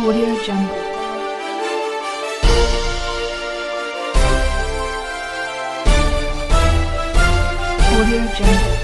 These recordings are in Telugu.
Audio Jungle. Audio Jungle.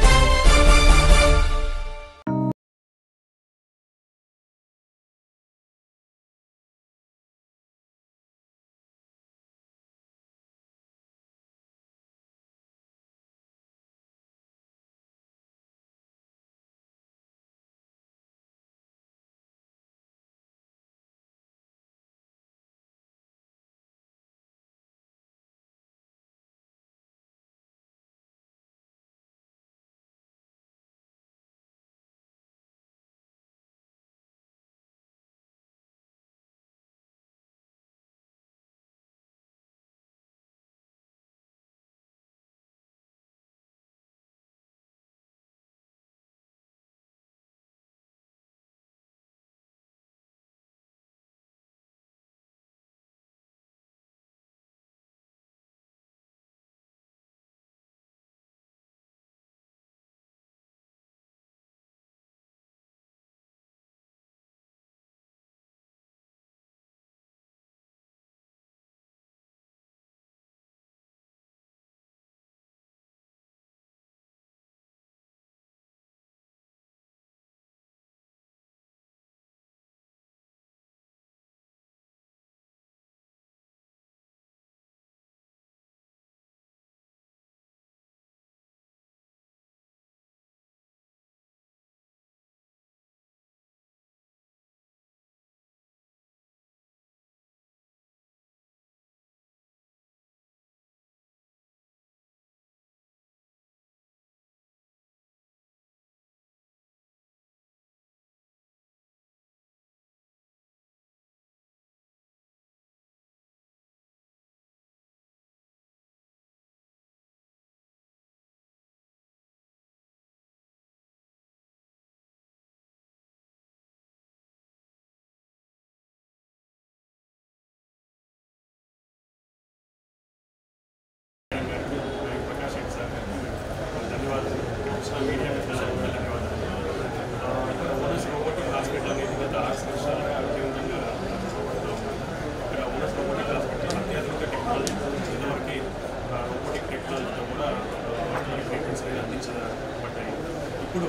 ఇప్పుడు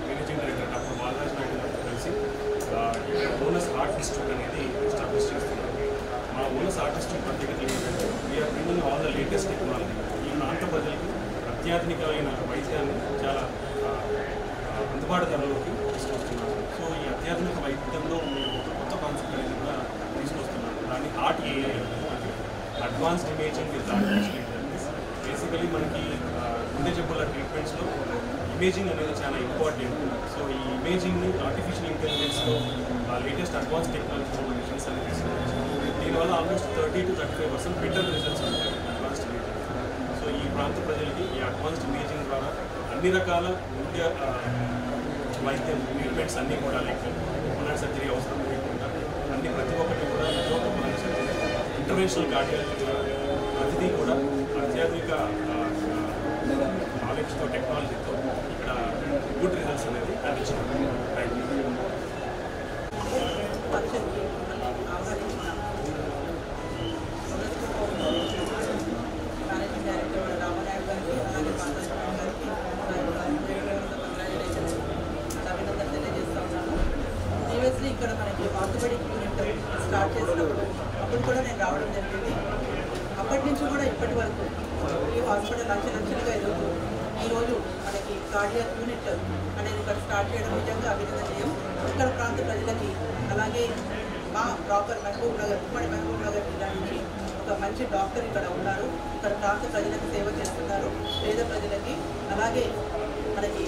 managing director doctor Balaraj Naidu గారితో కలిసి ఓనస్ ఆర్ట్ ఇన్స్టిట్యూట్ అనేది ఎస్టాబ్లిష్ చేస్తున్నాం. మా ఓనస్ ఆర్ట్ ఇన్స్టిట్యూట్ ప్రత్యేకత ఏంటంటే we're bringing all the latest technology. ఈ ప్రాంత ప్రజలకు అత్యాధునికమైన వైద్యాన్ని చాలా అందుబాటు ధరలోకి తీసుకొస్తున్నాము. సో ఈ అత్యాధునిక వైద్యంలో మేము కొత్త కాన్సెప్ట్ అనేది కూడా తీసుకొస్తున్నాము. దాన్ని art AI, advanced imaging with artificial intelligence. Basically మనకి గుండె జబ్బుల ట్రీట్మెంట్స్లో ఇమేజింగ్ అనేది చాలా ఇంపార్టెంట్. సో ఈ ఇమేజింగ్ని ఆర్టిఫిషియల్ ఇంటెలిజెన్స్లో లేటెస్ట్ అడ్వాన్స్ టెక్నాలజీ మిషన్స్ అనేది తీసుకోవచ్చు. దీనివల్ల ఆల్మోస్ట్ 30 to 35% బెటర్ రిజల్ట్స్ ఉంటాయి అడ్వాన్స్డ్ ఇమేజింగ్. సో ఈ ప్రాంత ప్రజలకి ఈ అడ్వాన్స్డ్ ఇమేజింగ్ ద్వారా అన్ని రకాల గుండె వైద్యం ట్రీట్మెంట్స్ అన్నీ కూడా లైక్ ఓపెన్ సర్జరీ అవసరం లేకుండా అన్ని ప్రతి ఒక్కటి కూడా ఓపెన్ సర్జరీ, ఇంటర్వెన్షనల్ కార్డియాలజీ ప్రతిదీ కూడా అత్యాధునిక నాలెడ్జ్తో టెక్నాలజీతో ఇక్కడ గుడ్ రిజల్ట్స్ అనేది అందించారు. Thank you. ప్రీవియస్లీ ఇక్కడ మనకి ఆర్థోపెడిక్ యూనిట్ స్టార్ట్ చేసినప్పుడు అప్పుడు కూడా నేను రావడం జరిగింది. అప్పటి నుంచి కూడా ఇప్పటి వరకు ఈ హాస్పిటల్ లక్షలుగా ఎదుగుతూ ఈరోజు మనకి కార్డియాక్ యూనిట్ అనేది ఇక్కడ స్టార్ట్ చేయడం నిజంగా అభినందనీయం. ఇక్కడ ప్రాంత ప్రజలకి అలాగే మా ప్రాపర్ మహబూబ్ నగర్, ఉమ్మడి మహబూబ్ నగర్ జిల్లా నుంచి ఒక మంచి డాక్టర్ ఇక్కడ ఉన్నారు. ఇక్కడ ప్రాంత ప్రజలకు సేవ చేస్తున్నారు, పేద ప్రజలకి. అలాగే మనకి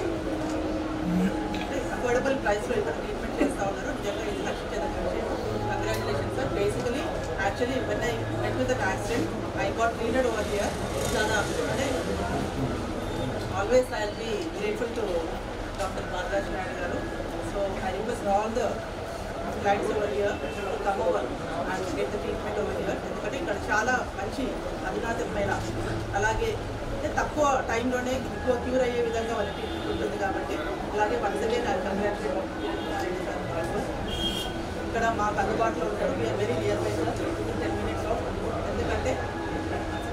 అఫోర్డబుల్ ప్రైస్లో ఇక్కడ ట్రీట్మెంట్ చేస్తూ ఉన్నారు. నిజంగా ఇది హర్షించేదగ్గ విషయం. Congratulation sir. Basically actually when I went with that accident I got treated over here. చాలా అంటే always I will be grateful to doctor Balaraj Naidu garu. So I request all the clients over here to come over and get the treatment over here. ఎందుకంటే ఇక్కడ చాలా మంచి అధునాతనమైన అలాగే తక్కువ టైంలోనే ఎక్కువ క్యూర్ అయ్యే విధంగా వాళ్ళ ట్రీట్మెంట్ ఉంటుంది కాబట్టి అలాగే వన్స్ అగైన్ ఐ కంగ్రాచులేట్ మాకు అందుబాటులో ఉంటాడు. We're very near by sir, 10 minutes లో. ఎందుకంటే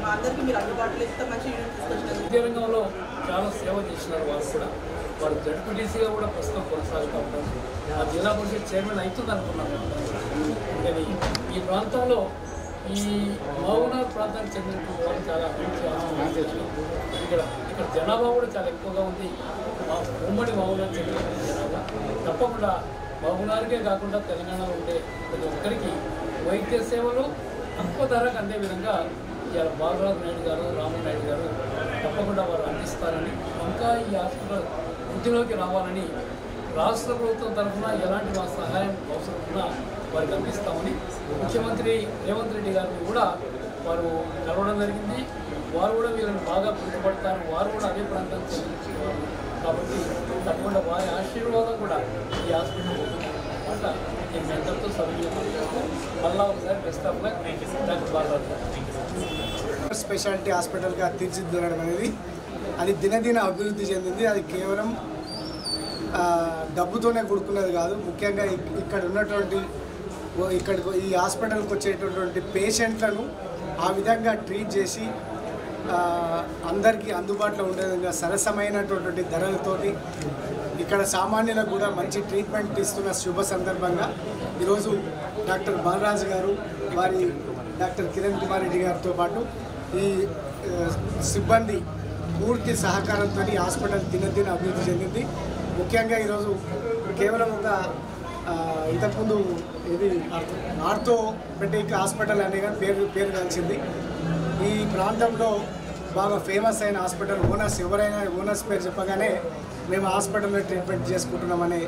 మా అందరికీ మీరు అందుబాటులో ఇస్తే మంచి యూనిట్ తీసుకొచ్చినారు. విద్యా రంగంలో చాలా సేవ చేసినారు. వారు కూడా వారు జడ్పీటీసీగా కూడా ప్రస్తుతం కొనసాగుతూ ఉంటారు. ఆ జిల్లా పరిషత్ చైర్మన్ అవుతుంది అనుకున్నాను. కానీ ఈ ప్రాంతంలో ఈ మహబూబ్నగర్ ప్రాంతానికి చెందినటువంటి వాళ్ళు చాలా అభివృద్ధి ఇక్కడ జనాభా కూడా చాలా ఎక్కువగా ఉంది. మా ఉమ్మడి మహబూబ్నగర్ చెందినటువంటి జనాభా తప్పకుండా మహబూబ్నగర్కే కాకుండా తెలంగాణలో ఉండే ప్రతి ఒక్కరికి వైద్య సేవలు తక్కువ ధరకు అందే విధంగా ఇవాళ బాలరాజు నాయుడు గారు, రామన్ నాయుడు గారు తప్పకుండా వారు అందిస్తారని, ఇంకా ఈ హాస్పిటల్ వృద్ధిలోకి రావాలని రాష్ట్ర ప్రభుత్వం తరఫున ఎలాంటి మా సహాయం అవసరం ఉన్నా వారికి అందిస్తామని ముఖ్యమంత్రి రేవంత్ రెడ్డి గారిని కూడా వారు కలవడం జరిగింది. వారు కూడా వీళ్ళని బాగా గుర్తుపడతారు. వారు కూడా అదే ప్రాంతానికి చెందినవారు కాబట్టి తప్పకుండా వారి ఆశీర్వాదం కూడా ఈ హాస్పిటల్ మాట నేను అందరితో సభ్యులు మళ్ళా ఒకసారి best of luck. Doctor Balaraju speciality హాస్పిటల్గా తీర్చిదిద్దడం అనేది అది దినదిన అభివృద్ధి చెందింది. అది కేవలం డబ్బుతోనే కూడుకున్నది కాదు. ముఖ్యంగా ఇక్కడ ఉన్నటువంటి ఈ హాస్పిటల్కి వచ్చేటటువంటి పేషెంట్లను ఆ విధంగా ట్రీట్ చేసి అందరికీ అందుబాటులో ఉండే విధంగా సరసమైనటువంటి ధరలతోటి ఇక్కడ సామాన్యులకు కూడా మంచి ట్రీట్మెంట్ ఇస్తున్న శుభ సందర్భంగా ఈరోజు డాక్టర్ బాలరాజు గారు, వారి డాక్టర్ కిరణ్ కుమార్ రెడ్డి గారితో పాటు ఈ సిబ్బంది పూర్తి సహకారంతో ఈ హాస్పిటల్ దినదిన అభివృద్ధి చెందింది. ముఖ్యంగా ఈరోజు కేవలం ఒక ఇంతకుముందు ఇది ఆర్థోపెడిక్ హాస్పిటల్ అనే పేరు కలిసింది. ఈ ప్రాంతంలో బాగా ఫేమస్ అయిన హాస్పిటల్. ఎవరైనా ఓనర్స్ పేరు చెప్పగానే మేము హాస్పిటల్లో ట్రీట్మెంట్ చేసుకుంటున్నామనే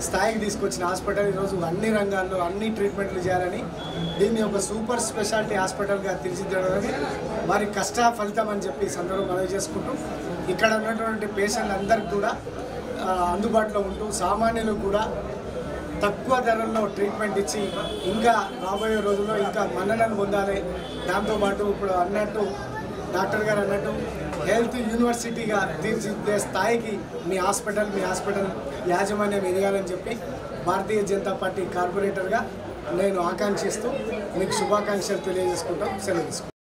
స్థాయికి తీసుకొచ్చిన హాస్పిటల్ ఈరోజు అన్ని రంగాల్లో అన్ని ట్రీట్మెంట్లు చేయాలని దీన్ని ఒక సూపర్ స్పెషాలిటీ హాస్పిటల్గా తీర్చిదిద్దడానికి వారి కష్ట ఫలితం అని చెప్పి సందర్భం మనవి చేసుకుంటూ ఇక్కడ ఉన్నటువంటి పేషెంట్లు అందరికీ కూడా అందుబాటులో ఉంటూ సామాన్యులు కూడా తక్కువ ధరల్లో ట్రీట్మెంట్ ఇచ్చి ఇంకా రాబోయే రోజుల్లో ఇంకా మన్ననలు పొందాలి. దాంతోపాటు ఇప్పుడు అన్నట్టు డాక్టర్ గారు అన్నట్టు హెల్త్ యూనివర్సిటీగా తీర్చిదిద్దే స్థాయికి మీ హాస్పిటల్ యాజమాన్యం ఎదగాలని చెప్పి భారతీయ జనతా పార్టీ కార్పొరేటర్గా నేను ఆకాంక్షిస్తూ మీకు శుభాకాంక్షలు తెలియజేసుకుంటాం. సెలవు తీసుకుంటాం.